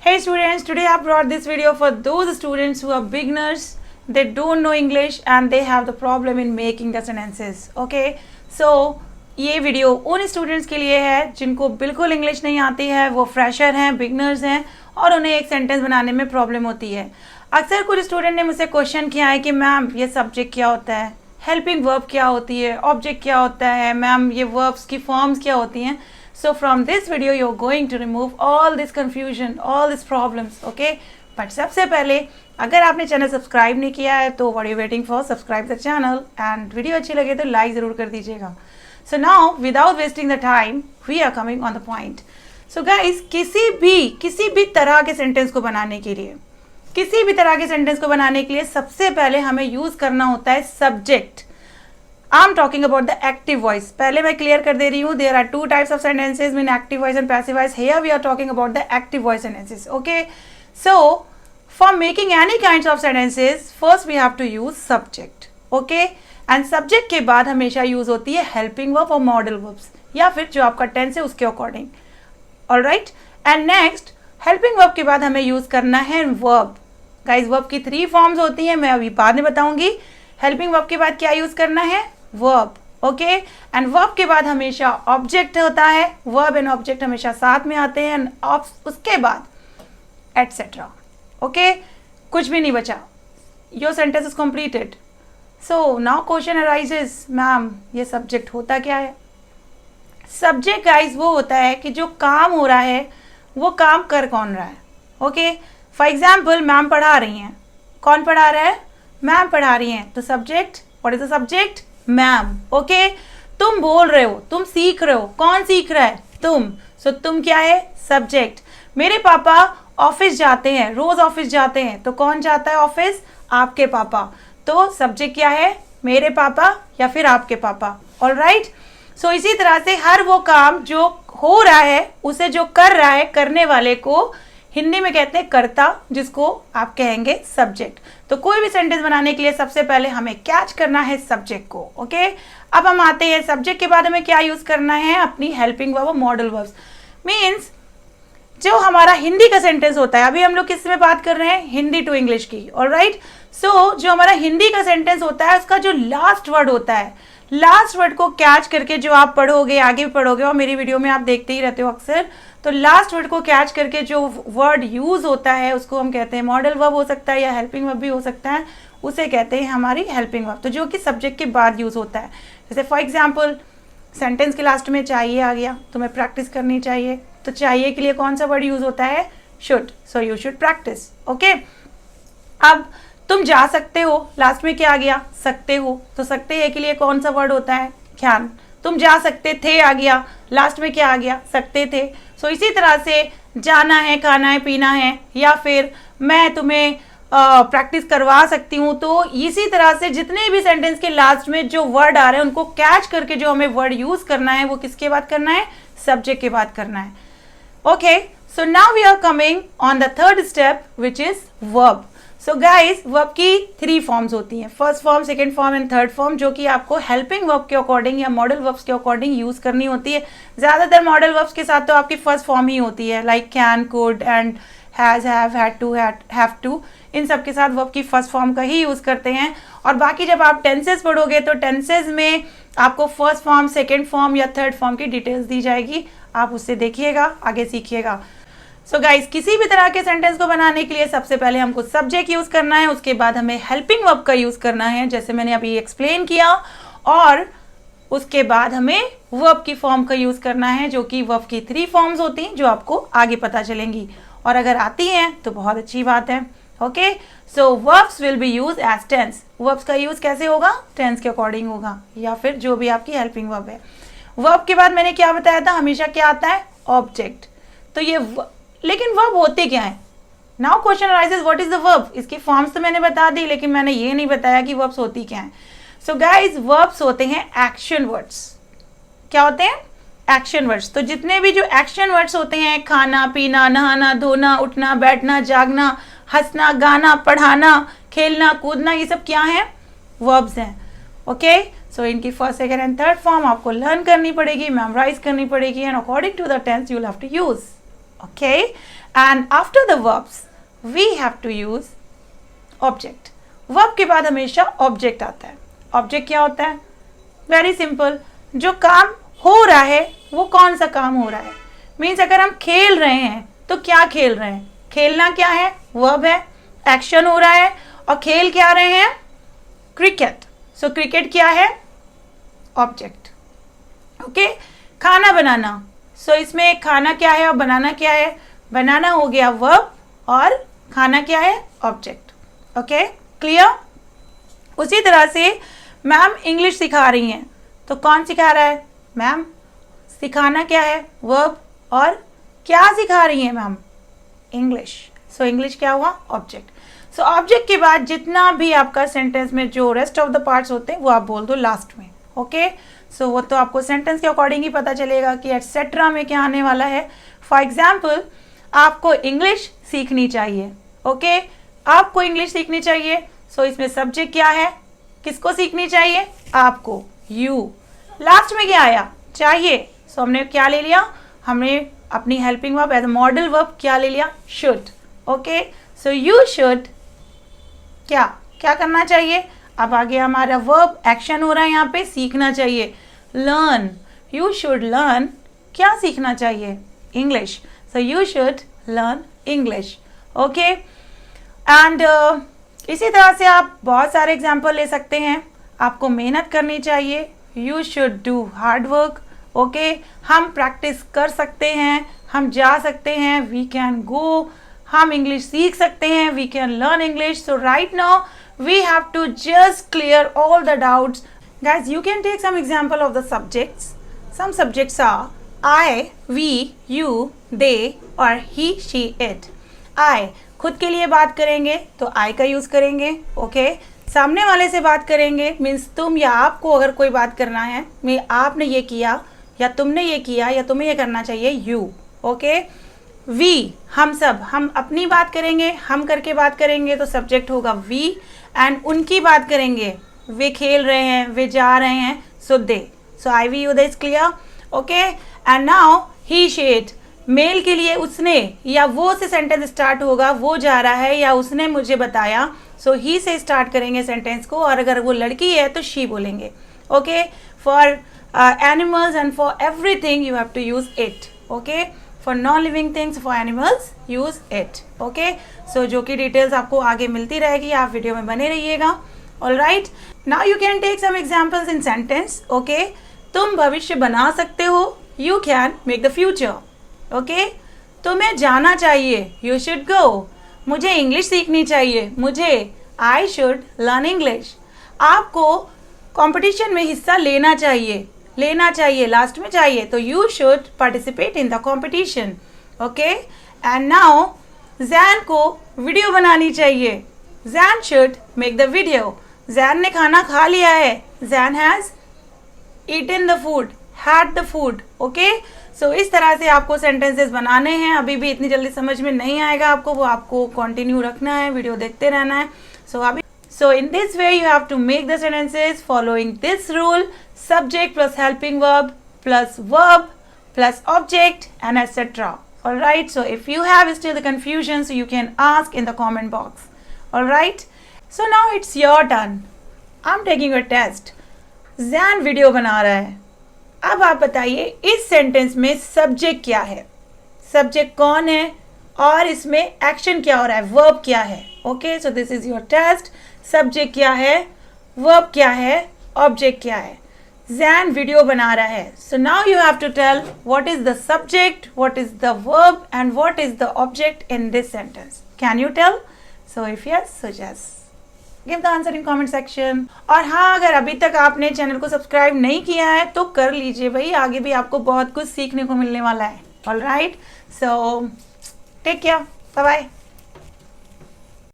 Hey students, today I brought this video for those students who are beginners, they don't know English and they have the problem in making the sentences. Okay, so ये video उन students के लिए है जिनको बिल्कुल English नहीं आती है, वो फ्रेशर हैं, बिगनर्स हैं और उन्हें एक सेंटेंस बनाने में प्रॉब्लम होती है। अक्सर कुछ स्टूडेंट ने मुझसे क्वेश्चन किया है कि मैम ये सब्जेक्ट क्या होता है, हेल्पिंग वर्ब क्या होती है, ऑब्जेक्ट क्या होता है, मैम ये वर्ब्स की फॉर्म्स क्या होती हैं। So from this video you're going to remove all this confusion, all these problems, okay? But सबसे पहले अगर आपने चैनल सब्सक्राइब नहीं किया है तो what are you waiting for? Subscribe the channel and video अच्छी लगे तो लाइक ज़रूर कर दीजिएगा। So now without wasting the time we are coming on the point. So guys किसी भी तरह के सेंटेंस को बनाने के लिए सबसे पहले हमें यूज़ करना होता है subject. I am talking about the active voice. पहले मैं क्लियर कर दे रही हूँ, there are two types of sentences mean active voice and passive voice. Here we are talking about the active voice sentences. Okay, so for making any kinds of sentences first we have to use subject. Okay, and subject के बाद हमेशा use होती है helping verb और modal verbs या फिर जो आपका टेंस है उसके according. Alright, and next helping verb के बाद हमें यूज करना है वर्ब। गाइस वर्ब की 3 फॉर्म्स होती हैं, मैं अभी बाद में बताऊंगी। हेल्पिंग वर्ब के बाद क्या यूज करना है? वर्ब। ओके, एंड वर्ब के बाद हमेशा ऑब्जेक्ट होता है, वर्ब एंड ऑब्जेक्ट हमेशा साथ में आते हैं, उसके बाद एटसेट्रा। ओके, कुछ भी नहीं बचा, your sentence is completed. So now question arises, ma'am ये सब्जेक्ट होता क्या है? सब्जेक्ट गाइज वो होता है कि जो काम हो रहा है वो काम कर कौन रहा है। ओके, फॉर एग्जाम्पल मैम पढ़ा रही हैं, कौन पढ़ा रहा है? मैम पढ़ा रही हैं, तो subject, what is the subject? Ma'am. Okay, तुम बोल रहे हो, तुम सीख रहे हो, कौन सीख रहा है? तुम। सो तुम क्या है? सब्जेक्ट। मेरे पापा ऑफिस जाते हैं, रोज ऑफिस जाते हैं, तो कौन जाता है ऑफिस? आपके पापा। तो सब्जेक्ट क्या है? मेरे पापा या फिर आपके पापा। ऑलराइट, सो इसी तरह से हर वो काम जो हो रहा है उसे जो कर रहा है, करने वाले को हिंदी में कहते हैं कर्ता, जिसको आप कहेंगे सब्जेक्ट। तो कोई भी सेंटेंस बनाने के लिए सबसे पहले हमें कैच करना है सब्जेक्ट को। ओके, अब हम आते हैं सब्जेक्ट के बाद हमें क्या यूज करना है? अपनी हेल्पिंग वर्ब और मॉडल वर्ब्स। मीन्स जो हमारा हिंदी का सेंटेंस होता है, अभी हम लोग किस में बात कर रहे हैं? हिंदी टू इंग्लिश की। ऑलराइट, सो जो हमारा हिंदी का सेंटेंस होता है उसका जो लास्ट वर्ड होता है, लास्ट वर्ड को कैच करके जो आप पढ़ोगे, आगे भी पढ़ोगे और मेरी वीडियो में आप देखते ही रहते हो अक्सर, तो लास्ट वर्ड को कैच करके जो वर्ड यूज होता है उसको हम कहते हैं मॉडल वर्ब हो सकता है या हेल्पिंग वर्ब भी हो सकता है, उसे कहते हैं हमारी हेल्पिंग वर्ब। तो जो कि सब्जेक्ट के बाद यूज होता है। जैसे फॉर एग्जाम्पल सेंटेंस के लास्ट में चाहिए आ गया, तुम्हें प्रैक्टिस करनी चाहिए, तो चाहिए के लिए कौन सा वर्ड यूज होता है? Should. So you should practice. Okay, अब तुम जा सकते हो, लास्ट में क्या आ गया? सकते हो, तो सकते हैं के लिए कौन सा वर्ड होता है? कैन। तुम जा सकते थे आ गया, लास्ट में क्या आ गया? सकते थे। सो इसी तरह से जाना है, खाना है, पीना है, या फिर मैं तुम्हें प्रैक्टिस करवा सकती हूँ। तो इसी तरह से जितने भी सेंटेंस के लास्ट में जो वर्ड आ रहे हैं उनको कैच करके जो हमें वर्ड यूज करना है वो किसके बाद करना है? सब्जेक्ट के बाद करना है। Okay, so now we are coming on the third step which is verb. So guys verb की 3 फॉर्म्स होती हैं, first form, second form and third form, जो कि आपको हेल्पिंग वर्ब के अकॉर्डिंग या मॉडल वर्ब्स के अकॉर्डिंग यूज करनी होती है। ज़्यादातर मॉडल वर्ब्स के साथ तो आपकी फर्स्ट फॉर्म ही होती है, like can, could and has, have, had to, have to, इन सब के साथ वर्ब की फर्स्ट फॉर्म का ही यूज़ करते हैं। और बाकी जब आप टेंसेज पढ़ोगे तो टेंसेज में आपको फर्स्ट फॉर्म, सेकेंड फॉर्म या थर्ड फॉर्म की डिटेल्स दी जाएगी, आप उससे देखिएगा, आगे सीखिएगा। सो गाइज किसी भी तरह के सेंटेंस को बनाने के लिए सबसे पहले हमको सब्जेक्ट यूज करना है, उसके बाद हमें हेल्पिंग वर्ब का यूज करना है जैसे मैंने अभी एक्सप्लेन किया, और उसके बाद हमें वर्ब की फॉर्म का यूज करना है, जो कि वर्ब की 3 फॉर्म्स होती हैं जो आपको आगे पता चलेंगी, और अगर आती हैं तो बहुत अच्छी बात है। Okay, so verbs will be use as tense. Verbs का यूज कैसे होगा? टेंस के अकॉर्डिंग होगा, या फिर जो भी आपकी हेल्पिंग वर्ब है। वर्ब के बाद मैंने क्या बताया था? हमेशा क्या आता है? ऑब्जेक्ट। तो ये लेकिन वर्ब होते क्या है? Now question arises, what is the verb? इसकी फॉर्म्स तो मैंने बता दी, लेकिन मैंने ये नहीं बताया कि वर्ब्स होती क्या है। सो गाइज वर्ब्स होते हैं एक्शन वर्ड्स। क्या होते हैं? Action words. तो जितने भी जो एक्शन वर्ड्स होते हैं, खाना, पीना, नहाना, धोना, उठना, बैठना, जागना, हंसना, गाना, पढ़ाना, खेलना, कूदना, ये सब क्या है? वर्ब्स हैं। ओके, सो इनकी first, second and third form आपको लर्न करनी पड़ेगी, मेमोराइज करनी पड़ेगी, and according to the tense you will have to use. Okay, and after the verbs we have to use object. verb के बाद हमेशा object आता है. object क्या होता है? Very simple, जो काम हो रहा है वो कौन सा काम हो रहा है. मीन्स अगर हम खेल रहे हैं तो क्या खेल रहे हैं? खेलना क्या है? verb है, एक्शन हो रहा है. और खेल क्या रहे हैं? क्रिकेट. सो क्रिकेट क्या है? ऑब्जेक्ट. ओके. खाना बनाना. सो इसमें खाना क्या है और बनाना क्या है? बनाना हो गया वर्ब और खाना क्या है? ऑब्जेक्ट. Okay, clear? उसी तरह से मैम इंग्लिश सिखा रही हैं तो कौन सिखा रहा है? मैम. सिखाना क्या है? वर्ब. और क्या सिखा रही हैं मैम? इंग्लिश. सो इंग्लिश क्या हुआ? ऑब्जेक्ट. सो ऑब्जेक्ट के बाद जितना भी आपका सेंटेंस में जो रेस्ट ऑफ द पार्ट्स होते हैं वो आप बोल दो लास्ट में. ओके. सो वो तो आपको सेंटेंस के अकॉर्डिंग ही पता चलेगा कि एटसेट्रा में क्या आने वाला है. फॉर एग्जाम्पल, आपको इंग्लिश सीखनी चाहिए. ओके, आपको इंग्लिश सीखनी चाहिए. सो इसमें सब्जेक्ट क्या है? किसको सीखनी चाहिए? आपको. यू. लास्ट में क्या आया? चाहिए. सो हमने क्या ले लिया? हमने अपनी helping verb as a modal verb क्या ले लिया? Should. Okay. So you should क्या क्या करना चाहिए? अब आगे हमारा वर्ब एक्शन हो रहा है यहाँ पे, सीखना चाहिए. लर्न. You should learn. क्या सीखना चाहिए? English. So you should learn English. Okay. And इसी तरह से आप बहुत सारे एग्जाम्पल ले सकते हैं. आपको मेहनत करनी चाहिए. You should do hard work. Okay. हम प्रैक्टिस कर सकते हैं, हम जा सकते हैं, वी कैन गो. हम इंग्लिश सीख सकते हैं, we can learn English. So right now we have to just clear all the doubts. Guys, you can take some example of the subjects. Some subjects are I, we, you, they or he, she, it. I खुद के लिए बात करेंगे तो I का use करेंगे. Okay. सामने वाले से बात करेंगे मीन्स तुम या आपको अगर कोई बात करना है, मैं आपने ये किया या तुमने ये किया या तुम्हें ये करना चाहिए, यू. ओके. वी हम सब, हम अपनी बात करेंगे, हम करके बात करेंगे तो सब्जेक्ट होगा वी. एंड उनकी बात करेंगे, वे खेल रहे हैं, वे जा रहे हैं, so they. So I we you they is clear. Okay. And now he she it. Male के लिए उसने या वो से सेंटेंस स्टार्ट होगा, वो जा रहा है या उसने मुझे बताया. सो ही से स्टार्ट करेंगे सेंटेंस को. और अगर वो लड़की है तो शी बोलेंगे. Okay. For animals and for everything you have to use it. Okay. For non-living things, for animals, use it. Okay? So जो की डिटेल्स आपको आगे मिलती रहेगी, आप वीडियो में बने रहिएगा. All right? Now you can take some examples in sentence. Okay? तुम भविष्य बना सकते हो. You can make the future. Okay? तुम्हें जाना चाहिए. You should go. मुझे इंग्लिश सीखनी चाहिए. मुझे I should learn English. आपको कंपटीशन में हिस्सा लेना चाहिए. लेना चाहिए लास्ट में चाहिए तो you should participate in the competition. Okay. And now Jain को वीडियो बनानी चाहिए. Jain should make the video. Jain ने खाना खा लिया है. Jain has eaten the food, had the food. Okay. So इस तरह से आपको सेंटेंसेस बनाने हैं. अभी भी इतनी जल्दी समझ में नहीं आएगा आपको, वो आपको कंटिन्यू रखना है, वीडियो देखते रहना है. So in this way you have to make the sentences following this rule: subject plus helping verb plus object and etc. Alright, so if you have still the confusion, so you can ask in the comment box. Alright, so now it's your turn. I'm taking a test. Zan video बना रहा है. अब आप बताइए इस sentence में subject क्या है, सब्जेक्ट कौन है और इसमें एक्शन क्या हो रहा है, वर्ब क्या है. Okay. So this is your test. Subject क्या है, वर्ब क्या है, ऑब्जेक्ट क्या है. जैन वीडियो बना रहा है. So now you have to tell what is the subject, what is the verb and what is the object in this sentence. Can you tell? So if yes, so just give the answer in comment section. और हाँ, अगर अभी तक आपने channel को subscribe नहीं किया है तो कर लीजिए भाई, आगे भी आपको बहुत कुछ सीखने को मिलने वाला है. Alright, so take care, bye bye.